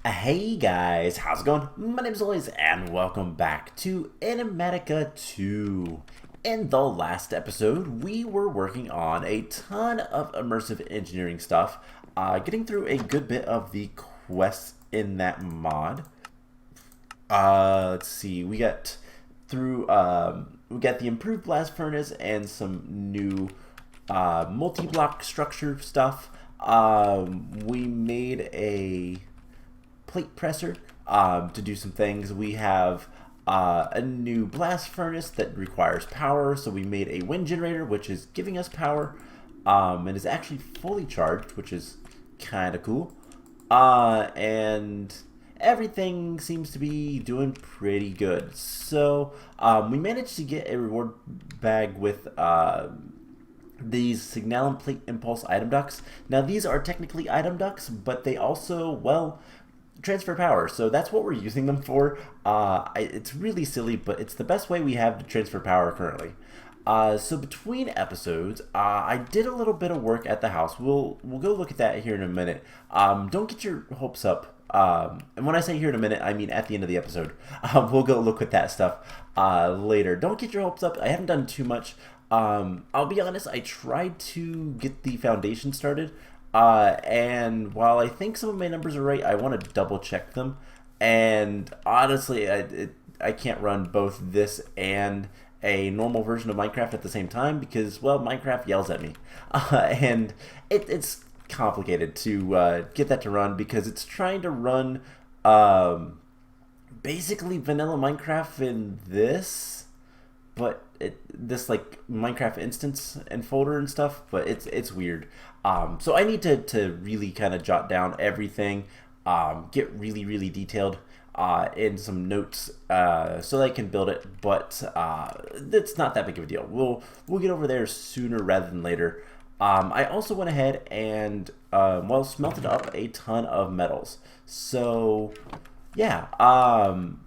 Hey guys, how's it going? My name is Lois and welcome back to Enigmatica 2. In the last episode, we were working on a ton of immersive engineering stuff, getting through a good bit of the quests in that mod. Let's see, we got the improved blast furnace and some new multi-block structure stuff. We made a plate presser to do some things. We have a new blast furnace that requires power, so we made a wind generator, which is giving us power, and is actually fully charged, which is kind of cool. And everything seems to be doing pretty good. So we managed to get a reward bag with these Signal and Plate Impulse item ducts. Now these are technically item ducts, but they also, well, transfer power. So that's what we're using them for. It's really silly, but it's the best way we have to transfer power currently. So between episodes, I did a little bit of work at the house. We'll go look at that here in a minute. Don't get your hopes up. And when I say here in a minute, I mean at the end of the episode. We'll go look at that stuff later. Don't get your hopes up. I haven't done too much. I'll be honest, I tried to get the foundation started. And while I think some of my numbers are right, I want to double check them. And honestly, I can't run both this and a normal version of Minecraft at the same time because, well, Minecraft yells at me. And it's complicated to get that to run because it's trying to run basically vanilla Minecraft in this, but this like Minecraft instance and folder and stuff, but it's weird. So I need to really kind of jot down everything, get really detailed in some notes so that I can build it. But it's not that big of a deal. We'll get over there sooner rather than later. I also went ahead and well, smelted up a ton of metals. So yeah,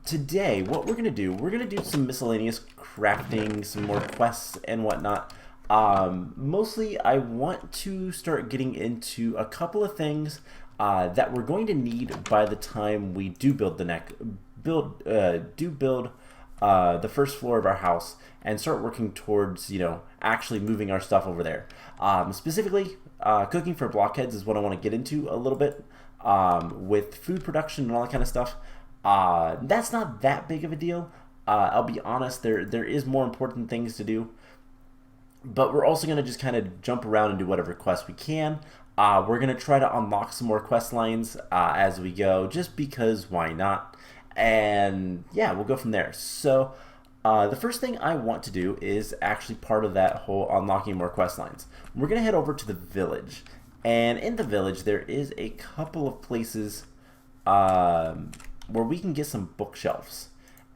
today what we're gonna do, some miscellaneous crafting, some more quests and whatnot. Mostly I want to start getting into a couple of things that we're going to need by the time we do build the first floor of our house and start working towards, actually moving our stuff over there. Specifically, cooking for Blockheads is what I want to get into a little bit, with food production and all that kind of stuff. That's not that big of a deal. I'll be honest, there is more important things to do. But we're also going to just kind of jump around and do whatever quests we can. We're going to try to unlock some more quest lines as we go, just because why not? And yeah, we'll go from there. So the first thing I want to do is actually part of that whole unlocking more quest lines. We're going to head over to the village. And in the village, there is a couple of places where we can get some bookshelves.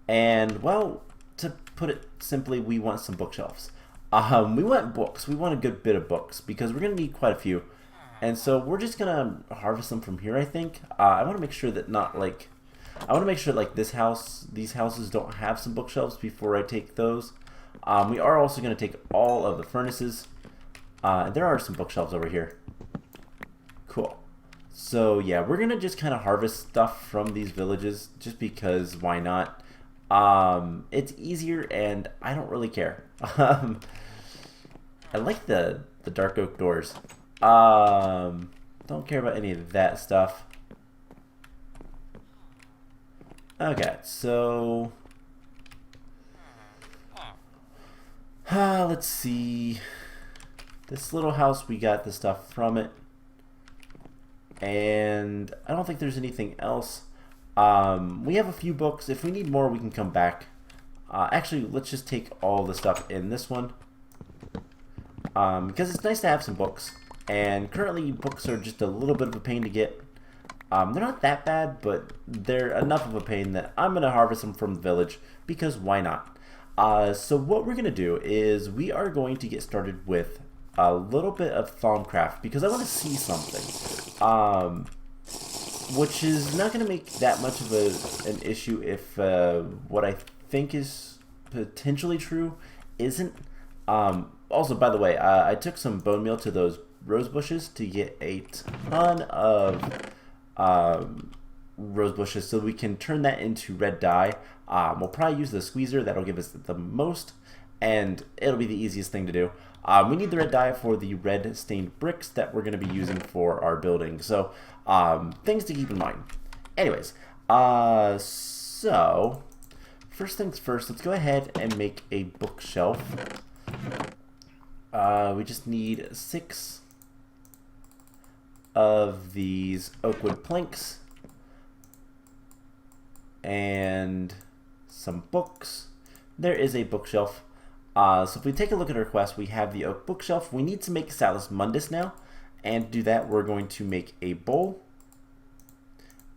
And, well, to put it simply, we want some bookshelves. We want books. We want a good bit of books because we're going to need quite a few. And so we're just going to harvest them from here, I think. I want to make sure that these houses don't have some bookshelves before I take those. We are also going to take all of the furnaces. There are some bookshelves over here. Cool. So yeah, we're going to just kind of harvest stuff from these villages just because why not? It's easier and I don't really care. I like the dark oak doors. Don't care about any of that stuff. Okay, so let's see. This little house, we got the stuff from it. And I don't think there's anything else. We have a few books. If we need more, we can come back. Actually, let's just take all the stuff in this one. Because it's nice to have some books. And currently, books are just a little bit of a pain to get. They're not that bad, but they're enough of a pain that I'm going to harvest them from the village. Because why not? So what we're going to do is we are going to get started with a little bit of Thaumcraft. Because I want to see something. Which is not going to make that much of an issue if what I think is potentially true isn't. Also, by the way, I took some bone meal to those rose bushes to get a ton of rose bushes so we can turn that into red dye. We'll probably use the squeezer. That'll give us the most, and it'll be the easiest thing to do. We need the red dye for the red stained bricks that we're going to be using for our building. So things to keep in mind. Anyways, so first things first, let's go ahead and make a bookshelf. We just need 6 of these oak wood planks and some books. There is a bookshelf. So if we take a look at our quest, we have the oak bookshelf. We need to make Salus Mundus now, and to do that, we're going to make a bowl,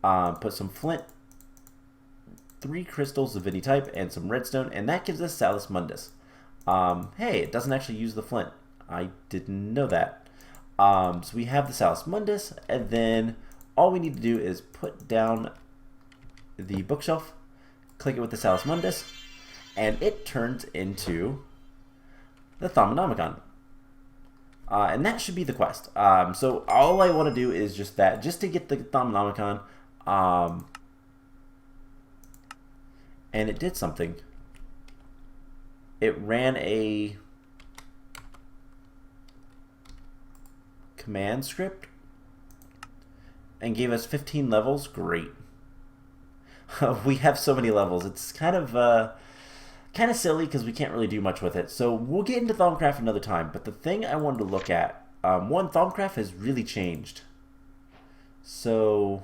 put some flint, 3 crystals of any type, and some redstone, and that gives us Salus Mundus. Hey, it doesn't actually use the flint. I didn't know that. So we have the Salus Mundus, and then all we need to do is put down the bookshelf, click it with the Salus Mundus, and it turns into the Thaumonomicon. And that should be the quest. So all I want to do is just that, just to get the Thaumonomicon. And it did something. It ran a command script and gave us 15 levels. Great. We have so many levels. It's kind of silly because we can't really do much with it. So we'll get into Thaumcraft another time. But the thing I wanted to look at, one, Thaumcraft has really changed. So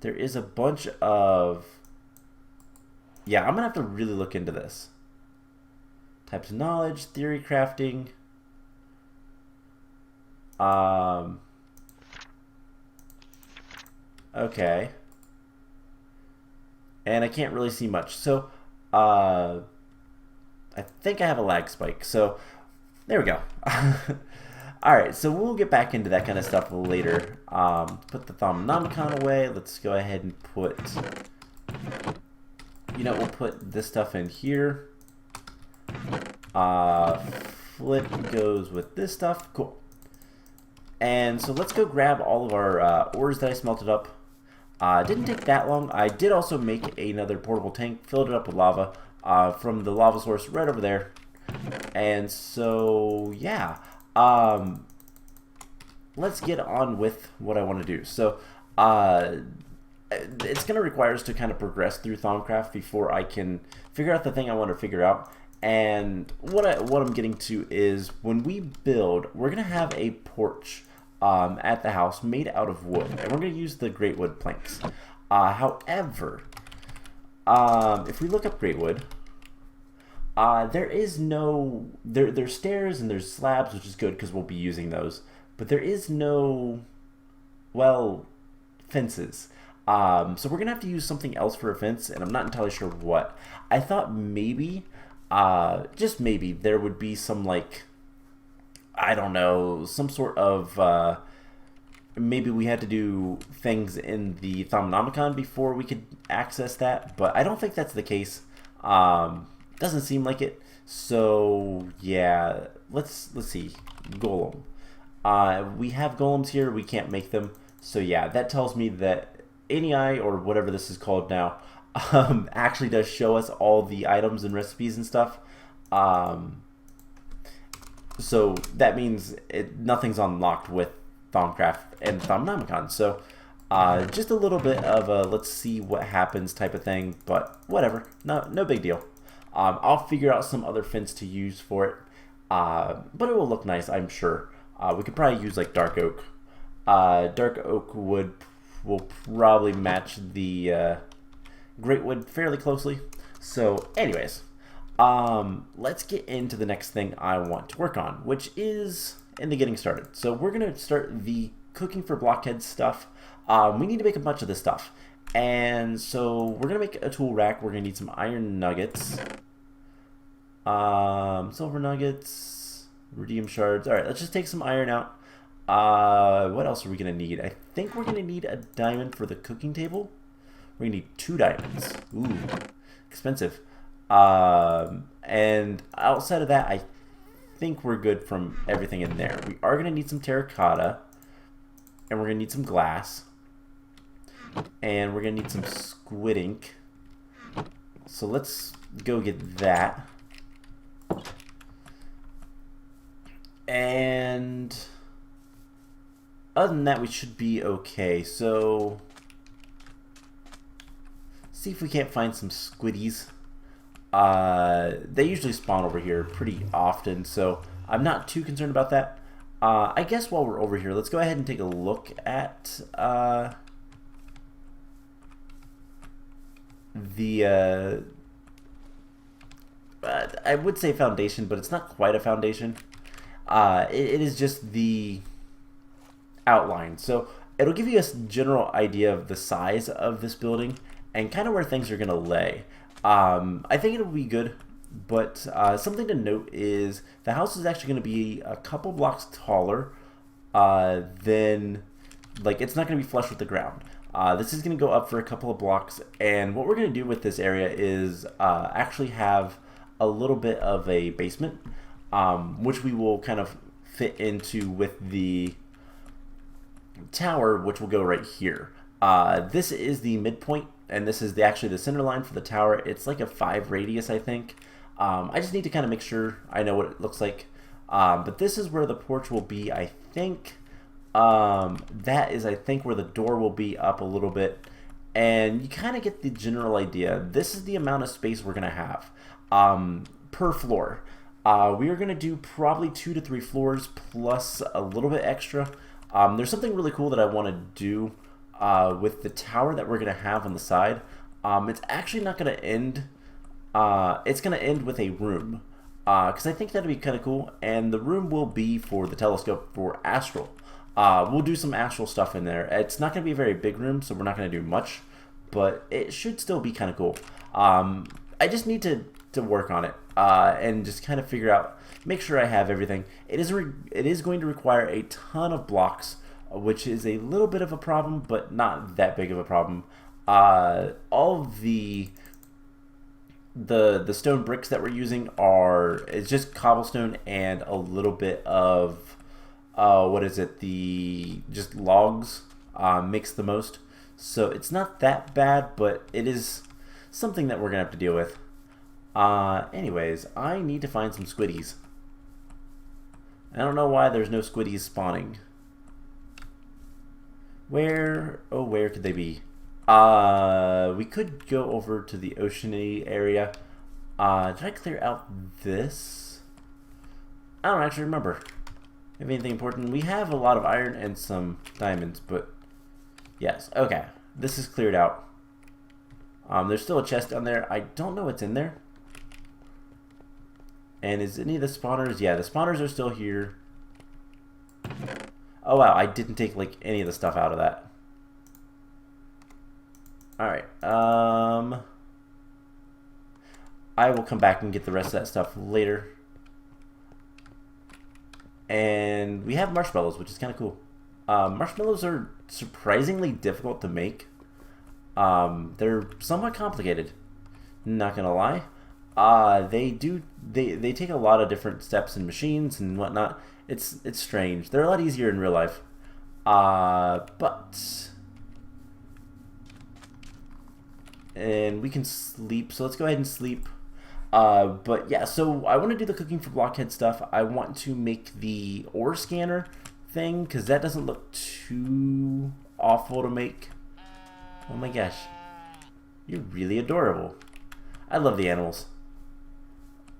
there is a bunch of, yeah, I'm gonna have to really look into this. Types of knowledge, theory crafting. Okay. And I can't really see much. So I think I have a lag spike. So there we go. Alright, so we'll get back into that kind of stuff later. Put the Thaumonomicon away. Let's go ahead and put, you know, we'll put this stuff in here. Flip goes with this stuff. Cool. And so let's go grab all of our ores that I smelted up. Didn't take that long. I did also make another portable tank, filled it up with lava from the lava source right over there. And so, yeah. Let's get on with what I want to do. So, it's going to require us to kind of progress through Thaumcraft before I can figure out the thing I want to figure out. And what I'm getting to is when we build, we're going to have a porch at the house made out of wood, and we're going to use the great wood planks. However, if we look up great wood, there is no, there's stairs and there's slabs, which is good because we'll be using those, but there is no, well, fences. So we're going to have to use something else for a fence, and I'm not entirely sure what. I thought maybe, just maybe, there would be some, like, I don't know, some sort of, maybe we had to do things in the Thaumonomicon before we could access that, but I don't think that's the case. Doesn't seem like it. So, yeah, let's see. Golem. We have golems here, we can't make them. So, yeah, that tells me that NEI, or whatever this is called now, actually does show us all the items and recipes and stuff. So that means nothing's unlocked with Thaumcraft and Thaumonomicon. So just a little bit of a let's see what happens type of thing, but whatever, no big deal. I'll figure out some other fence to use for it, but it will look nice, I'm sure. We could probably use like dark oak. Dark oak wood will probably match the great wood fairly closely. So anyways, let's get into the next thing I want to work on, which is in the getting started. So we're going to start the cooking for Blockheads stuff. We need to make a bunch of this stuff. And so we're going to make a tool rack. We're going to need some iron nuggets, silver nuggets, rhodium shards. All right, let's just take some iron out. What else are we going to need? I think we're going to need a diamond for the cooking table. We're going to need 2 diamonds. Ooh, expensive. And outside of that, I think we're good from everything in there. We are going to need some terracotta, and we're going to need some glass. And we're going to need some squid ink. So let's go get that. And other than that, we should be okay. So see if we can't find some squiddies. They usually spawn over here pretty often, so I'm not too concerned about that. I guess while we're over here, let's go ahead and take a look at the I would say foundation, but it's not quite a foundation. It is just the outline. So it'll give you a general idea of the size of this building and kind of where things are going to lay. I think it'll be good, but something to note is the house is actually going to be a couple blocks taller than, like, it's not going to be flush with the ground. This is going to go up for a couple of blocks, and what we're going to do with this area is actually have a little bit of a basement, which we will kind of fit into with the tower, which will go right here. This is the midpoint, and this is actually the center line for the tower. It's like a 5 radius, I think. I just need to kind of make sure I know what it looks like. But this is where the porch will be, I think. That is, I think, where the door will be up a little bit. And you kind of get the general idea. This is the amount of space we're going to have per floor. We are going to do probably 2 to 3 floors plus a little bit extra. There's something really cool that I want to do with the tower that we're going to have on the side. It's actually not going to end. It's going to end with a room, because I think that'd be kind of cool. And the room will be for the telescope for astral. We'll do some astral stuff in there. It's not going to be a very big room, so we're not going to do much, but it should still be kind of cool. I just need to work on it and just kind of figure out, make sure I have everything. It is going to require a ton of blocks, which is a little bit of a problem, but not that big of a problem. All of the stone bricks that we're using it's just cobblestone and a little bit of what is it, just logs mixed the most. So it's not that bad, but it is something that we're gonna have to deal with. Anyways, I need to find some squiddies. I don't know why there's no squiddies spawning. Where could they be? We could go over to the oceany area. Did I clear out this? I don't actually remember. Have anything important? We have a lot of iron and some diamonds, but yes, okay. This is cleared out. There's still a chest down there. I don't know what's in there. And is any of the spawners? Yeah, the spawners are still here. Oh wow, I didn't take like any of the stuff out of that. Alright, I will come back and get the rest of that stuff later. And we have marshmallows, which is kind of cool. Marshmallows are surprisingly difficult to make. They're somewhat complicated, not gonna lie. They take a lot of different steps and machines and whatnot. It's strange. They're a lot easier in real life. And we can sleep, so let's go ahead and sleep. But yeah, so I want to do the cooking for Blockhead stuff. I want to make the ore scanner thing, because that doesn't look too awful to make. Oh my gosh. You're really adorable. I love the animals.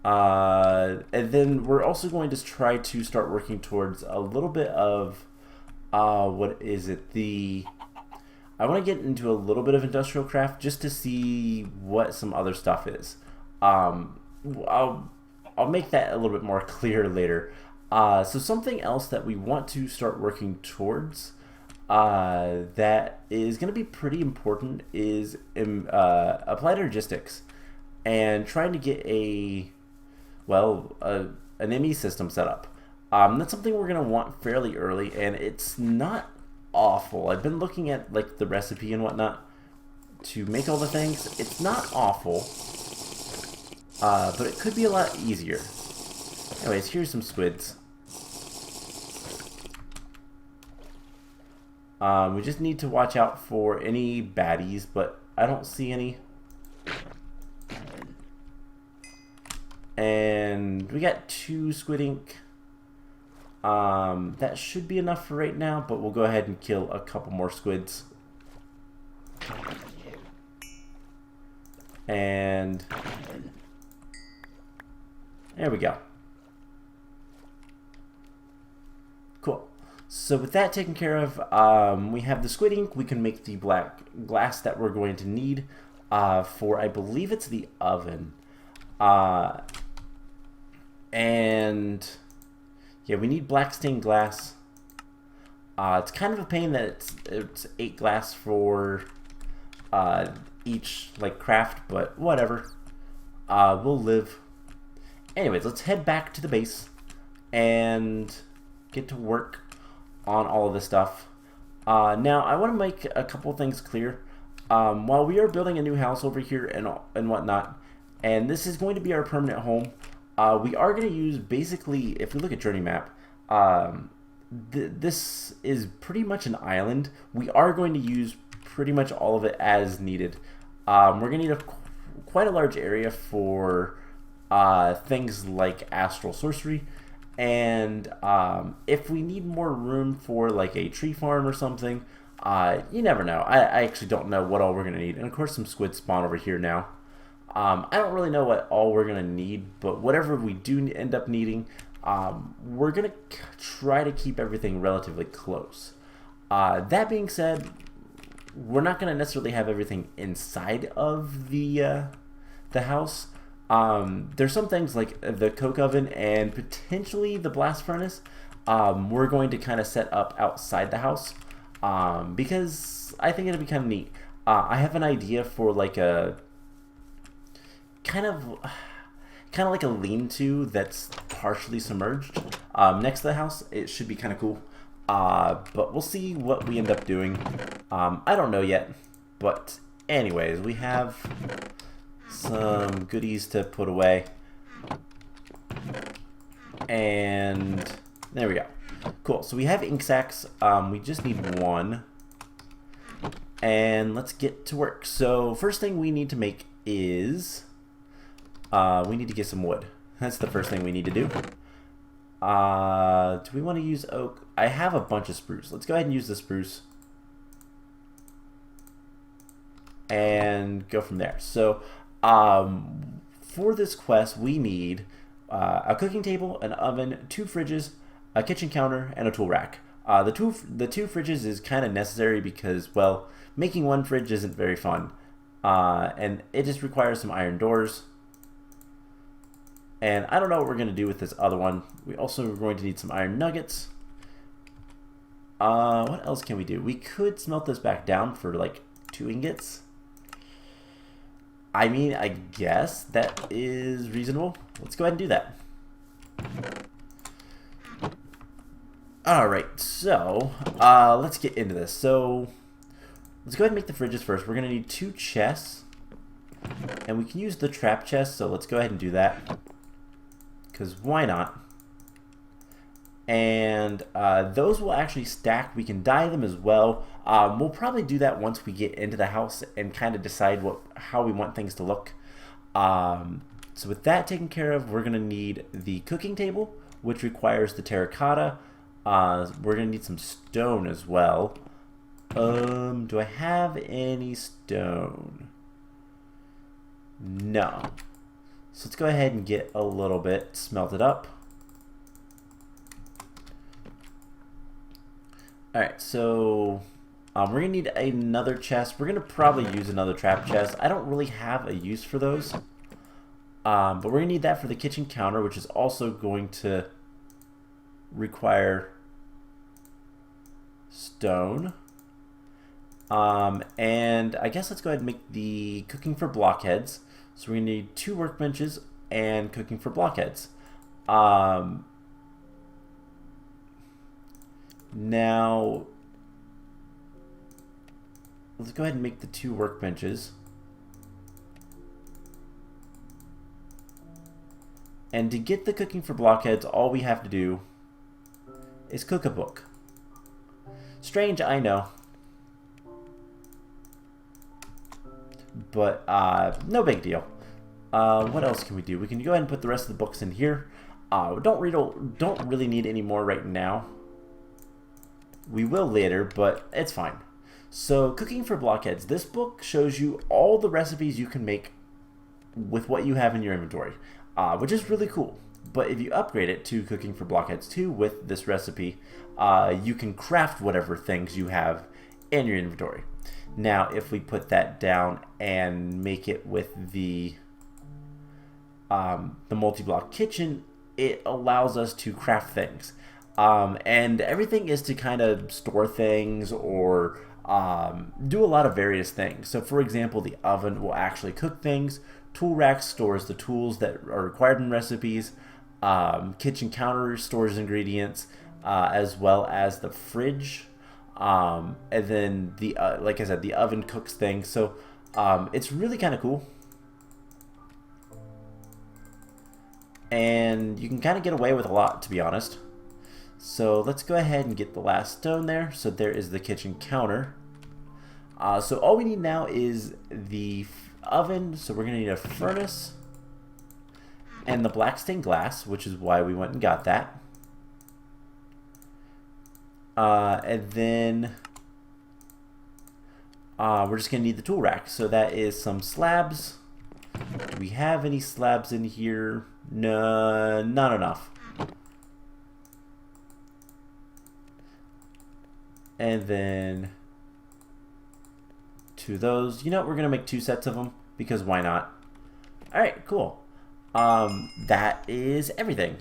And then we're also going to try to start working towards a little bit of, what is it? I want to get into a little bit of industrial craft just to see what some other stuff is. I'll make that a little bit more clear later. So something else that we want to start working towards, that is going to be pretty important, is applied logistics, and trying to get an ME system set up. That's something we're going to want fairly early, and it's not awful. I've been looking at like the recipe and whatnot to make all the things. It's not awful, but it could be a lot easier. Anyways, here's some squids. We just need to watch out for any baddies, but I don't see any. And we got 2 squid ink. That should be enough for right now, but we'll go ahead and kill a couple more squids. And there we go. Cool. So with that taken care of, we have the squid ink. We can make the black glass that we're going to need for, I believe it's the oven. And yeah, we need black stained glass. It's kind of a pain that it's 8 glass for each like craft, but whatever. We'll live. Anyways, let's head back to the base and get to work on all of this stuff. Now, I want to make a couple things clear. While we are building a new house over here and whatnot, and this is going to be our permanent home, we are going to use basically, if we look at Journey Map, this is pretty much an island. We are going to use pretty much all of it as needed. We're going to need quite a large area for things like astral sorcery, and if we need more room for like a tree farm or something, you never know. I actually don't know what all we're going to need. And of course some squid spawn over here now. I don't really know what all we're going to need, but whatever we do end up needing, we're going to try to keep everything relatively close. That being said, we're not going to necessarily have everything inside of the house. There's some things like the coke oven and potentially the blast furnace we're going to kind of set up outside the house because I think it'll be kind of neat. I have an idea for like a kind of like a lean-to that's partially submerged next to the house. It should be kind of cool, but we'll see what we end up doing. I don't know yet, but anyways, we have some goodies to put away, and there we go. Cool. So we have ink sacks. We just need 1, and let's get to work. So first thing we need to make is we need to get some wood. That's the first thing we need to do. Do we want to use oak? I have a bunch of spruce. Let's go ahead and use the spruce and go from there. So for this quest we need a cooking table, an oven, 2 fridges, a kitchen counter, and a tool rack. The two fridges is kind of necessary because, well, making 1 fridge isn't very fun, and it just requires some iron doors. And I don't know what we're going to do with this other one. We also are going to need some iron nuggets. What else can we do? We could smelt this back down for like 2 ingots. I mean, I guess that is reasonable. Let's go ahead and do that. Alright, so let's get into this. So let's go ahead and make the fridges first. We're going to need 2 chests. And we can use the trap chest, so let's go ahead and do that. Because why not? And those will actually stack. We can dye them as well. We'll probably do that once we get into the house and kind of decide how we want things to look. So with that taken care of, we're going to need the cooking table, which requires the terracotta. We're going to need some stone as well. Do I have any stone? No. So let's go ahead and get a little bit smelted up. Alright, so we're going to need another chest. We're going to probably use another trap chest. I don't really have a use for those. But we're going to need that for the kitchen counter, which is also going to require stone. And I guess let's go ahead and make the cooking for blockheads. So we're going to need 2 workbenches and cooking for blockheads. Now, let's go ahead and make the 2 workbenches. And to get the cooking for blockheads, all we have to do is cook a book. Strange, I know. But no big deal. What else can we do? We can go ahead and put the rest of the books in here. Don't really need any more right now. We will later, but it's fine. So, Cooking for Blockheads. This book shows you all the recipes you can make with what you have in your inventory, which is really cool. But if you upgrade it to Cooking for Blockheads 2 with this recipe, you can craft whatever things you have in your inventory. Now, if we put that down and make it with the multi-block kitchen, it allows us to craft things. And everything is to kind of store things or do a lot of various things. So, for example, the oven will actually cook things. Tool rack stores the tools that are required in recipes. Kitchen counter stores ingredients, as well as the fridge. And then like I said, the oven cooks things. So it's really kind of cool. And you can kind of get away with a lot, to be honest. So let's go ahead and get the last stone there. So there is the kitchen counter. So all we need now is the oven. So we're going to need a furnace and the black stained glass, which is why we went and got that. And then we're just going to need the tool rack. So that is some slabs. Do we have any slabs in here? No, not enough. And then two of those. You know what? We're going to make 2 sets of them because why not? All right, cool. That is everything.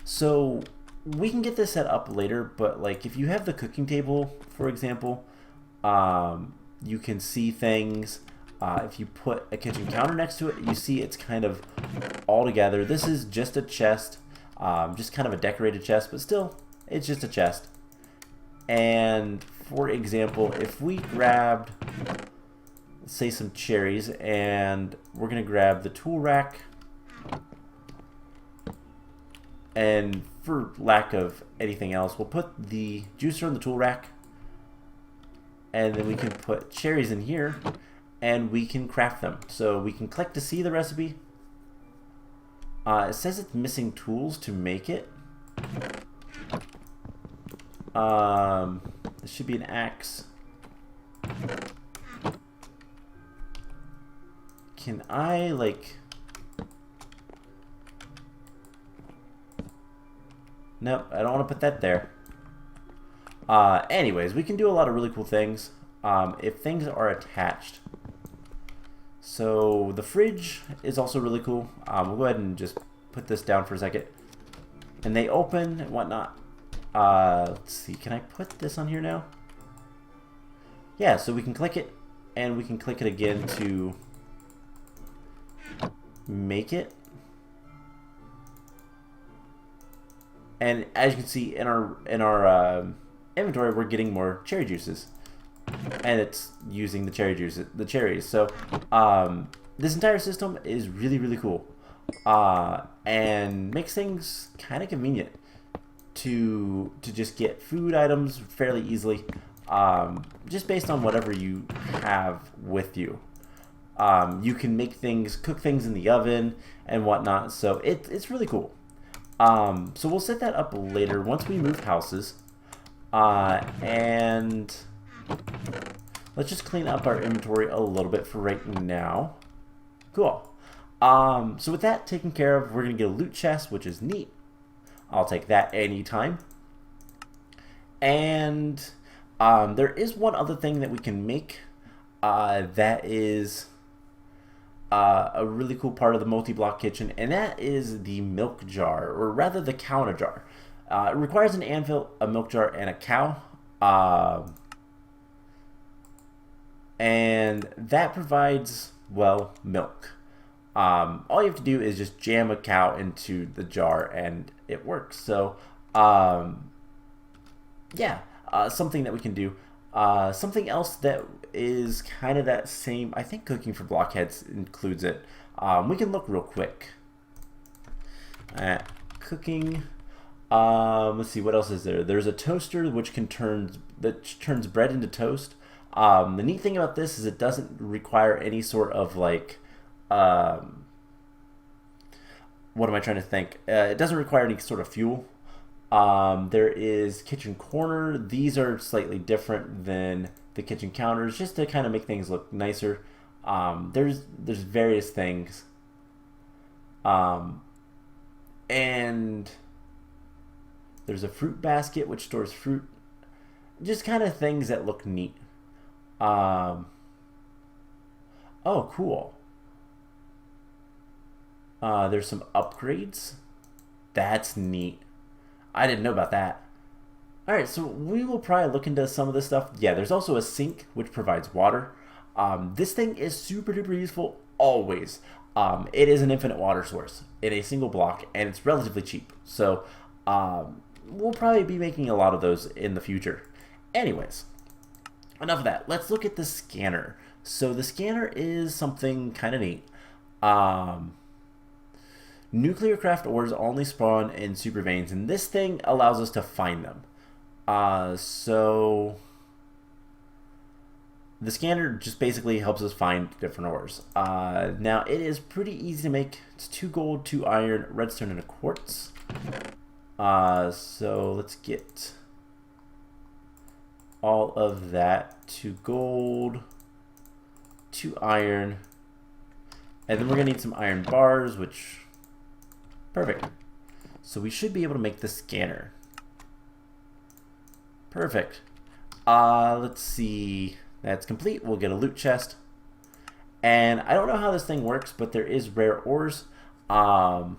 So we can get this set up later, but like if you have the cooking table, for example, you can see things. If you put a kitchen counter next to it, you see it's kind of all together. This is just a chest, just kind of a decorated chest, but still, it's just a chest. And for example, if we grabbed, let's say, some cherries, and we're going to grab the tool rack, and for lack of anything else, we'll put the juicer in the tool rack, and then we can put cherries in here, and we can craft them. So we can click to see the recipe. It says it's missing tools to make it. This should be an axe. Can I, like... Nope, I don't want to put that there. Anyways, we can do a lot of really cool things if things are attached. So the fridge is also really cool. We'll go ahead and just put this down for a second. And they open and whatnot. Let's see, can I put this on here now? Yeah, so we can click it, and we can click it again to make it. And as you can see in our inventory, we're getting more cherry juices, and it's using the cherries. So this entire system is really cool, and makes things kind of convenient to just get food items fairly easily, just based on whatever you have with you. You can make things, cook things in the oven and whatnot. So it's really cool. So we'll set that up later once we move houses. And let's just clean up our inventory a little bit for right now. Cool. So with that taken care of, we're going to get a loot chest, which is neat. I'll take that anytime. And there is one other thing that we can make that is a really cool part of the multi-block kitchen, and that is the milk jar, or rather the counter jar. It requires an anvil, a milk jar, and a cow. And that provides, well, milk. All you have to do is just jam a cow into the jar and it works. So, yeah, something that we can do. Something else that is kind of that same, I think Cooking for Blockheads includes it. We can look real quick at cooking. Let's see, what else is there? There's a toaster which turns bread into toast. The neat thing about this is it doesn't require any sort of like, what am I trying to think? It doesn't require any sort of fuel. There is kitchen corner. These are slightly different than the kitchen counters, just to kind of make things look nicer. There's various things, and there's a fruit basket which stores fruit. Just kind of things that look neat. Oh, cool. There's some upgrades. That's neat. I didn't know about that. Alright, so we will probably look into some of this stuff. Yeah, there's also a sink which provides water. This thing is super duper useful always. It is an infinite water source in a single block, and it's relatively cheap. So we'll probably be making a lot of those in the future. Anyways, enough of that. Let's look at the scanner. So the scanner is something kind of neat. Nuclear craft ores only spawn in super veins, and this thing allows us to find them. So the scanner just basically helps us find different ores. Now it is pretty easy to make. It's 2 gold, 2 iron, redstone, and a quartz. So let's get all of that. 2 gold, 2 iron, and then we're gonna need some iron bars, which perfect. So we should be able to make the scanner. Perfect. Let's see. That's complete. We'll get a loot chest. And I don't know how this thing works, but there is rare ores. So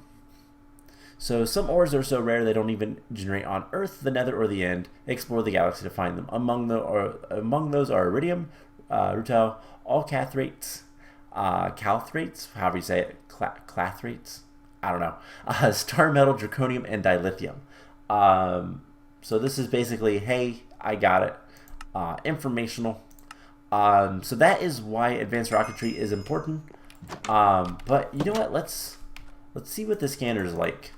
some ores are so rare they don't even generate on Earth, the Nether, or the End. Explore the galaxy to find them. Among those are iridium, rutile, all cathrates, calthrates, however you say it, clathrates. I don't know. Star metal, draconium, and dilithium. So this is basically, hey, I got it. Informational. So that is why advanced rocketry is important. But you know what? Let's see what the scanner is like.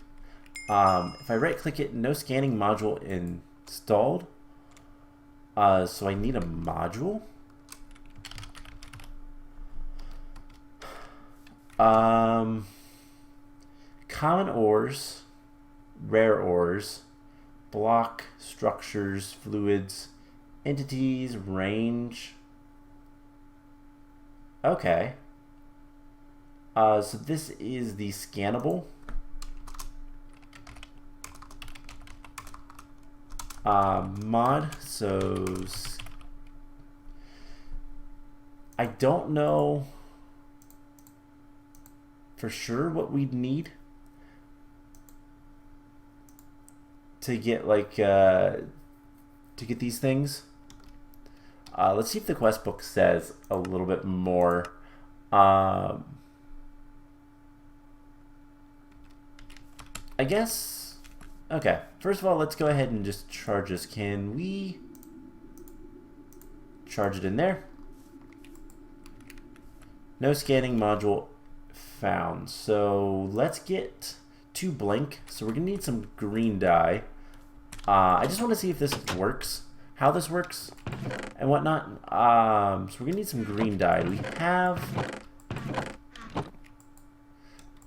If I right click it, no scanning module installed. So I need a module. Common ores, rare ores, block, structures, fluids, entities, range. Okay. So this is the scannable. Mod. So I don't know for sure what we'd need to get like to get these things. Let's see if the quest book says a little bit more. I guess. Okay. First of all, let's go ahead and just charge this. Can we charge it in there? No scanning module found. So let's get 2 blank. So we're gonna need some green dye. I just want to see if this works, how this works, and whatnot. So we're gonna need some green dye. We have.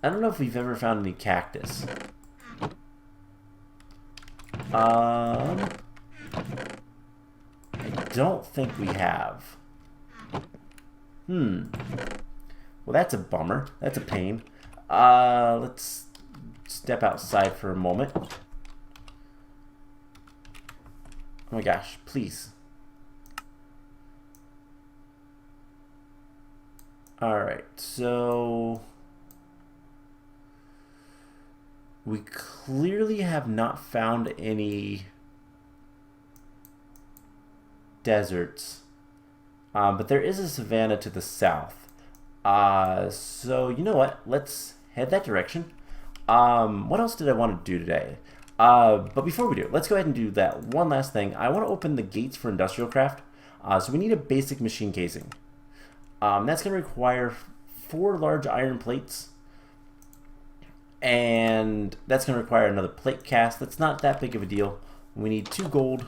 I don't know if we've ever found any cactus. I don't think we have. Well, that's a bummer. That's a pain. Let's step outside for a moment. Oh my gosh, please. Alright, so we clearly have not found any deserts, but there is a savanna to the south. So you know what? Let's head that direction. What else did I want to do today? But before we do, let's go ahead and do that one last thing. I want to open the gates for industrial craft. So we need a basic machine casing. That's going to require 4 large iron plates. And that's going to require another plate cast. That's not that big of a deal. We need 2 gold.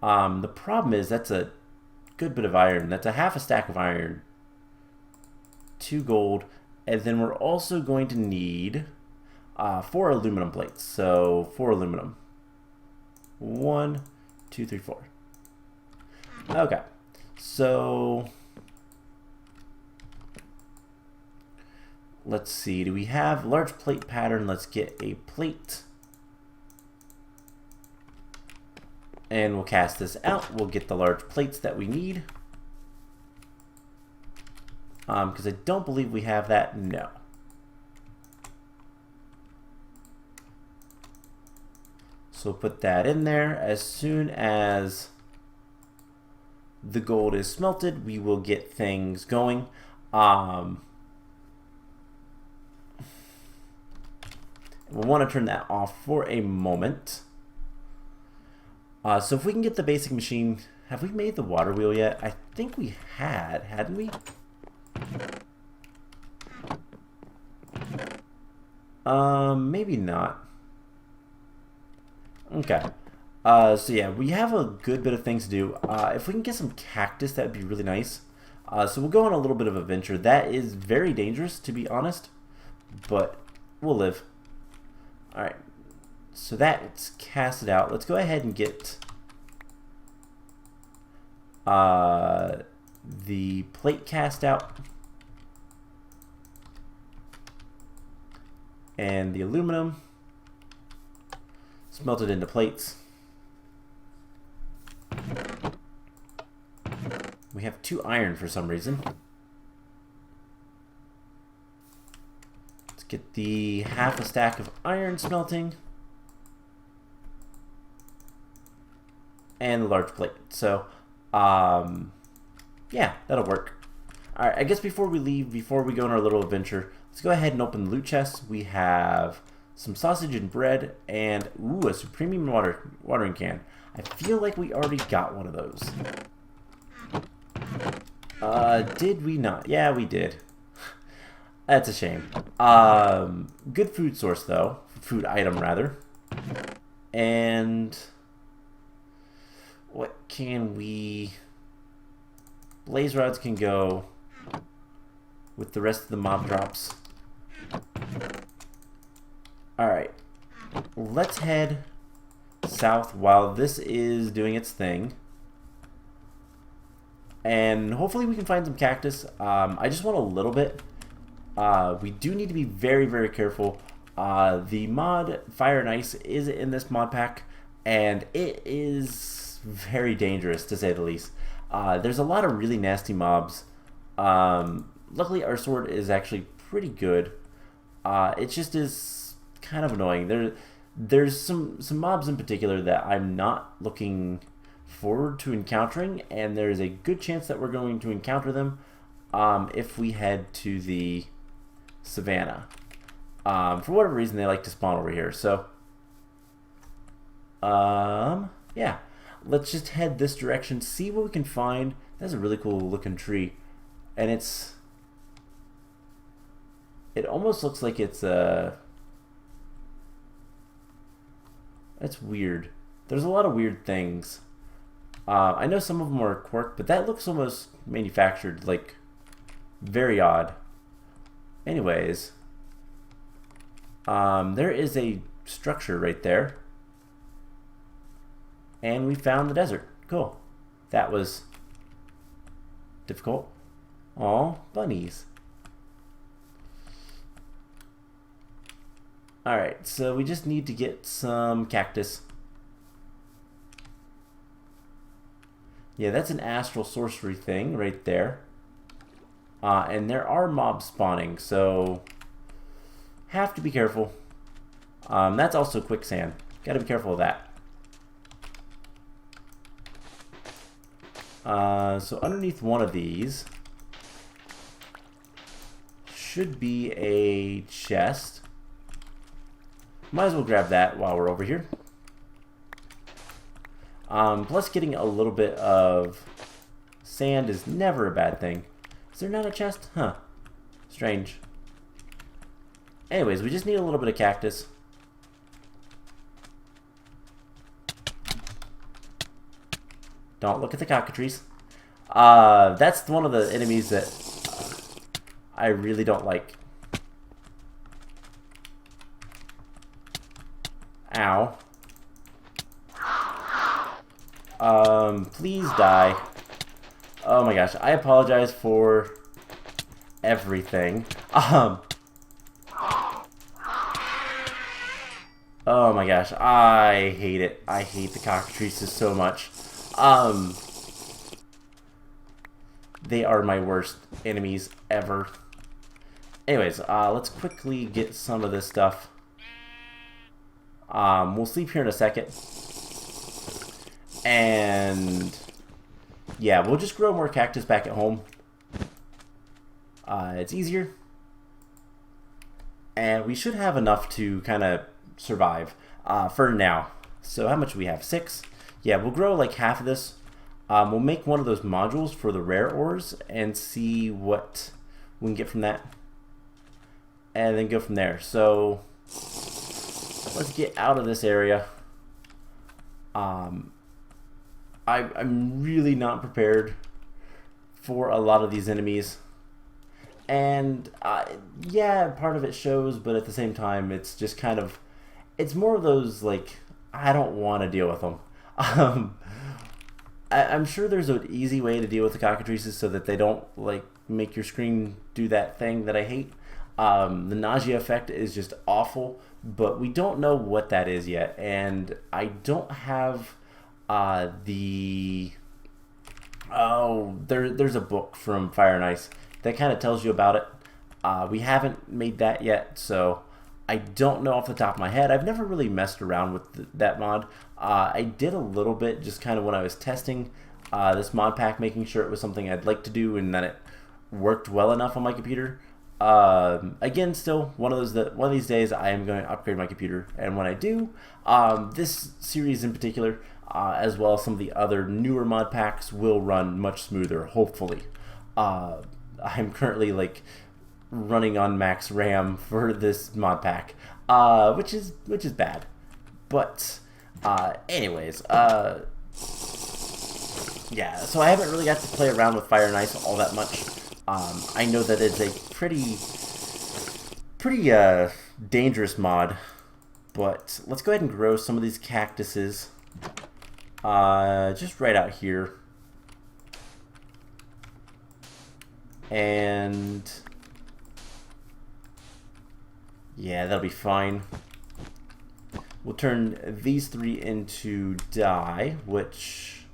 The problem is that's a good bit of iron. That's a half a stack of iron. 2 gold. And then we're also going to need 4 aluminum plates. So 4 aluminum. 1, 2, 3, 4. Okay. So let's see. Do we have large plate pattern? Let's get a plate. And we'll cast this out. We'll get the large plates that we need. Because I don't believe we have that. No. So we'll put that in there. As soon as the gold is smelted, we will get things going. We'll want to turn that off for a moment. So if we can get the basic machine, have we made the water wheel yet? I think we had, hadn't we? Maybe not. Okay. So yeah, we have a good bit of things to do. If we can get some cactus, that would be really nice. So we'll go on a little bit of a venture. That is very dangerous, to be honest, but we'll live. Alright. So that's casted out. Let's go ahead and get the plate cast out. And the aluminum smelted into plates. We have 2 iron for some reason. Let's get the half a stack of iron smelting. And the large plate. So, yeah, that'll work. Alright, I guess before we leave, before we go on our little adventure, let's go ahead and open the loot chest. We have some sausage and bread, and ooh, a supreme watering can. I feel like we already got one of those. Did we not? Yeah, we did. That's a shame. Good food source though. Food item rather. And what can we... Blaze rods can go with the rest of the mob drops. Alright. Let's head south while this is doing its thing. And hopefully we can find some cactus. I just want a little bit. We do need to be very, very careful. The mod Fire and Ice is in this mod pack, and it is very dangerous to say the least. There's a lot of really nasty mobs. Luckily our sword is actually pretty good. It just is kind of annoying. There's some mobs in particular that I'm not looking forward to encountering, and there's a good chance that we're going to encounter them if we head to the savannah. For whatever reason they like to spawn over here, so yeah, let's just head this direction, see what we can find. That's a really cool looking tree, and it almost looks like it's that's weird. There's a lot of weird things. I know some of them are quirked, but that looks almost manufactured, like very odd. Anyways, there is a structure right there, and we found the desert. Cool. That was difficult. Aw, bunnies. Alright, so we just need to get some cactus. Yeah, that's an astral sorcery thing right there. And there are mobs spawning, so have to be careful. That's also quicksand. Gotta be careful of that. So underneath one of these should be a chest. Might as well grab that while we're over here. Plus getting a little bit of sand is never a bad thing. Is there not a chest? Huh. Strange. Anyways, we just need a little bit of cactus. Don't look at the cockatrice. That's one of the enemies that I really don't like. Ow. Please die. Oh my gosh, I apologize for everything. Oh my gosh, I hate it. I hate the cockatrices so much. They are my worst enemies ever. Anyways, let's quickly get some of this stuff. We'll sleep here in a second. And yeah, we'll just grow more cactus back at home. It's easier. And we should have enough to kind of survive for now. So how much do we have? 6? Yeah, we'll grow like half of this. We'll make one of those modules for the rare ores and see what we can get from that. And then go from there. So let's get out of this area. I'm really not prepared for a lot of these enemies. And yeah, part of it shows, but at the same time, it's just kind of, it's more of those, like, I don't want to deal with them. I'm sure there's an easy way to deal with the cockatrices so that they don't, like, make your screen do that thing that I hate. The nausea effect is just awful, but we don't know what that is yet. And I don't have there's a book from Fire and Ice that kind of tells you about it. We haven't made that yet, so I don't know off the top of my head. I've never really messed around with that mod. I did a little bit just kind of when I was testing this mod pack, making sure it was something I'd like to do and that it worked well enough on my computer. Again, still one of these days I am going to upgrade my computer, and when I do, this series in particular, as well as some of the other newer mod packs, will run much smoother, hopefully. I'm currently like running on max RAM for this mod pack, which is bad. But anyways, yeah. So I haven't really got to play around with Fire and Ice all that much. I know that it's a pretty dangerous mod, but let's go ahead and grow some of these cactuses just right out here. And yeah, that'll be fine. We'll turn these 3 into dye, which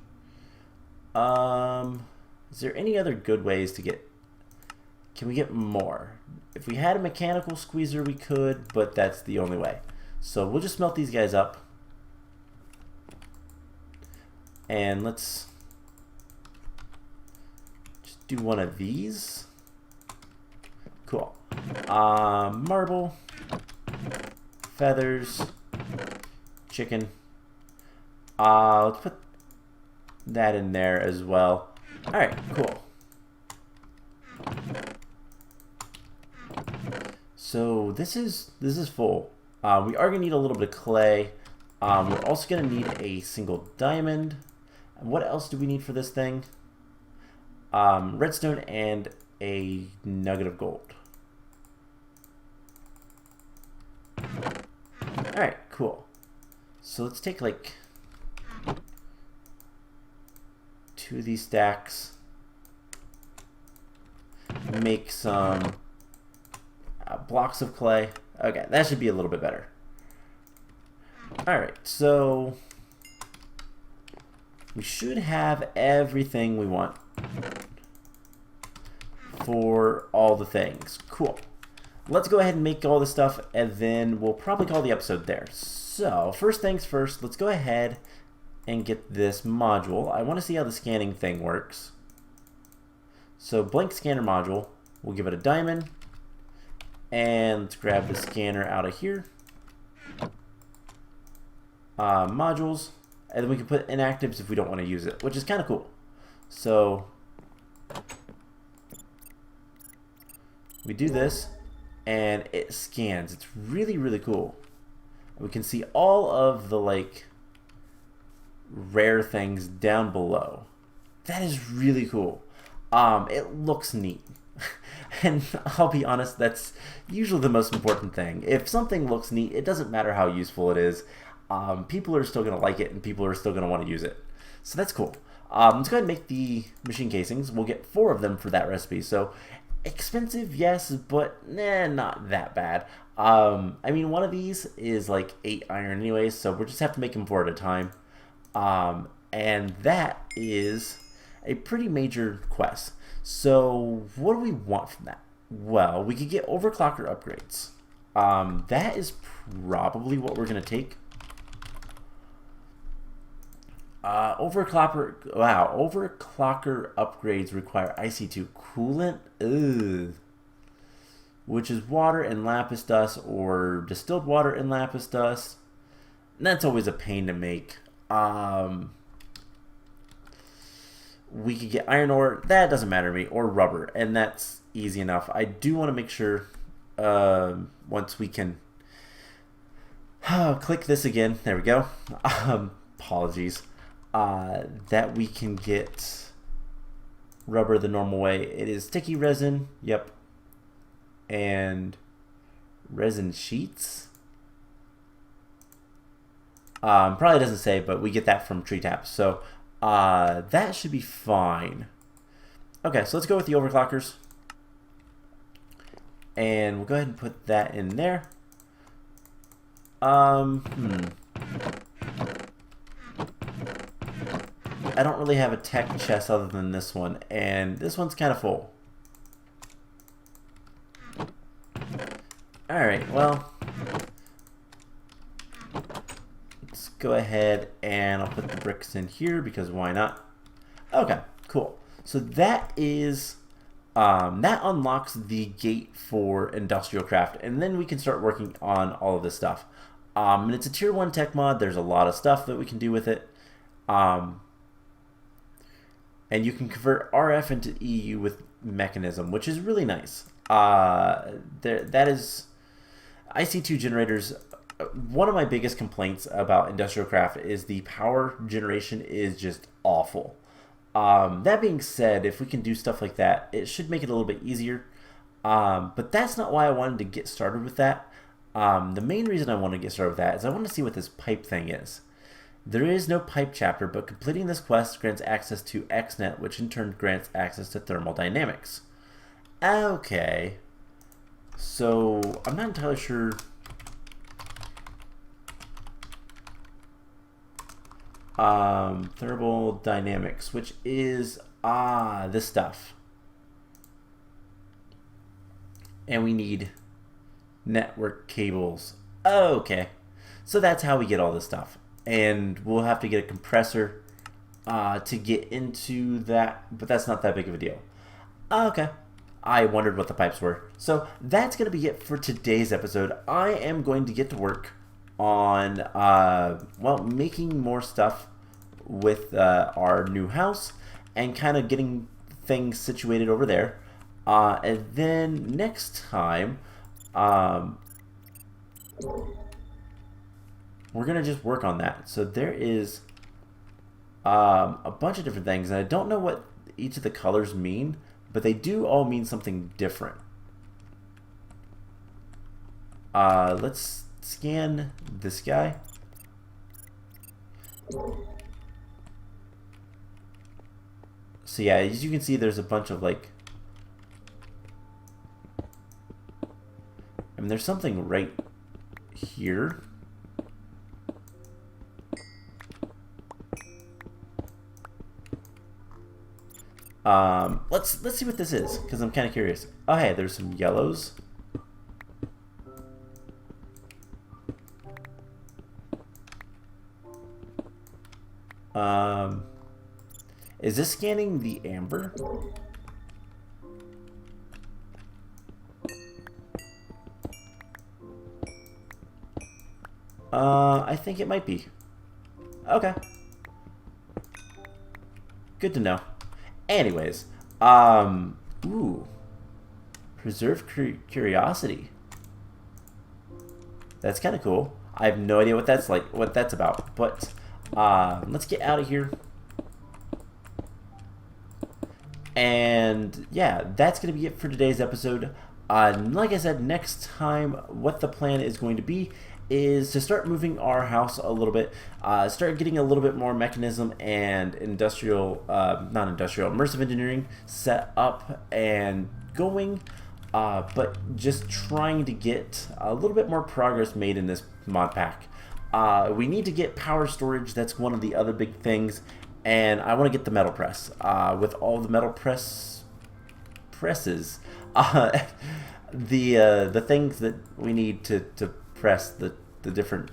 is there any other good ways to get, can we get more? If we had a mechanical squeezer we could, but that's the only way. So we'll just smelt these guys up. And let's just do one of these. Cool. Marble, feathers, chicken. Let's put that in there as well. Alright, cool. So this is full. We are gonna need a little bit of clay. We're also gonna need a single diamond. And what else do we need for this thing? Redstone and a nugget of gold. Alright, cool. So let's take like 2 of these stacks. Make some blocks of clay. Okay, that should be a little bit better. Alright, so we should have everything we want for all the things. Cool. Let's go ahead and make all this stuff, and then we'll probably call the episode there. So, first things first, let's go ahead and get this module. I want to see how the scanning thing works. So, blank scanner module. We'll give it a diamond. And let's grab the scanner out of here. Modules. And then we can put inactives if we don't want to use it, which is kind of cool. So we do this, and it scans. It's really, really cool. We can see all of the like rare things down below. That is really cool. It looks neat. And I'll be honest, that's usually the most important thing. If something looks neat, it doesn't matter how useful it is. People are still going to like it, and people are still going to want to use it. So that's cool. Let's go ahead and make the machine casings. We'll get 4 of them for that recipe. So expensive, yes, but not that bad. I mean, one of these is like 8 iron anyway, so we'll just have to make them 4 at a time. And that is a pretty major quest. So what do we want from that? Well, we could get overclocker upgrades. That is probably what we're going to take. Overclocker upgrades require IC2 coolant, which is water and lapis dust, or distilled water and lapis dust. And that's always a pain to make. We could get iron ore, that doesn't matter to me, or rubber, and that's easy enough. I do want to make sure, once we can click this again, there we go, apologies, that we can get rubber the normal way. It is sticky resin, yep, and resin sheets. Probably doesn't say, but we get that from tree taps, so that should be fine. Okay, so let's go with the overclockers, and we'll go ahead and put that in there. I don't really have a tech chest other than this one, and this one's kind of full. Alright, well, let's go ahead and I'll put the bricks in here because why not? Okay, cool. So that is, that unlocks the gate for industrial craft, and then we can start working on all of this stuff. And it's a tier 1 tech mod. There's a lot of stuff that we can do with it. And you can convert RF into EU with mechanism, which is really nice. That is IC2 generators. One of my biggest complaints about industrial craft is the power generation is just awful. That being said, if we can do stuff like that, it should make it a little bit easier. But that's not why I wanted to get started with that. The main reason I want to get started with that is I want to see what this pipe thing is. There is no pipe chapter, but completing this quest grants access to XNet, which in turn grants access to thermodynamics. Okay. So, I'm not entirely sure. Thermodynamics, which is, this stuff. And we need network cables. Okay. So that's how we get all this stuff. And we'll have to get a compressor to get into that, but that's not that big of a deal. Okay. I wondered what the pipes were. So that's going to be it for today's episode. I am going to get to work on, well, making more stuff with our new house and kind of getting things situated over there. And then next time, we're going to just work on that. So there is a bunch of different things, and I don't know what each of the colors mean, but they do all mean something different. Let's scan this guy. So yeah, as you can see, there's a bunch of like, I mean, there's something right here. Let's see what this is, because I'm kind of curious. Oh, hey, there's some yellows. Is this scanning the amber? I think it might be. Okay. Good to know. Anyways, ooh. Preserve curiosity. That's kind of cool. I have no idea what that's like, what that's about. But let's get out of here. And yeah, that's going to be it for today's episode. Like I said, next time, what the plan is going to be is to start moving our house a little bit, start getting a little bit more mechanism and industrial, not industrial, immersive engineering set up and going, but just trying to get a little bit more progress made in this mod pack. We need to get power storage. That's one of the other big things. And I want to get the metal press. With all the metal presses, the things that we need to press the different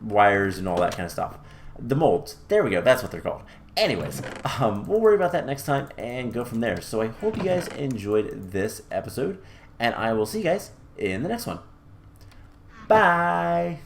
wires and all that kind of stuff. The molds. There we go. That's what they're called. Anyways, we'll worry about that next time and go from there. So I hope you guys enjoyed this episode, and I will see you guys in the next one. Bye!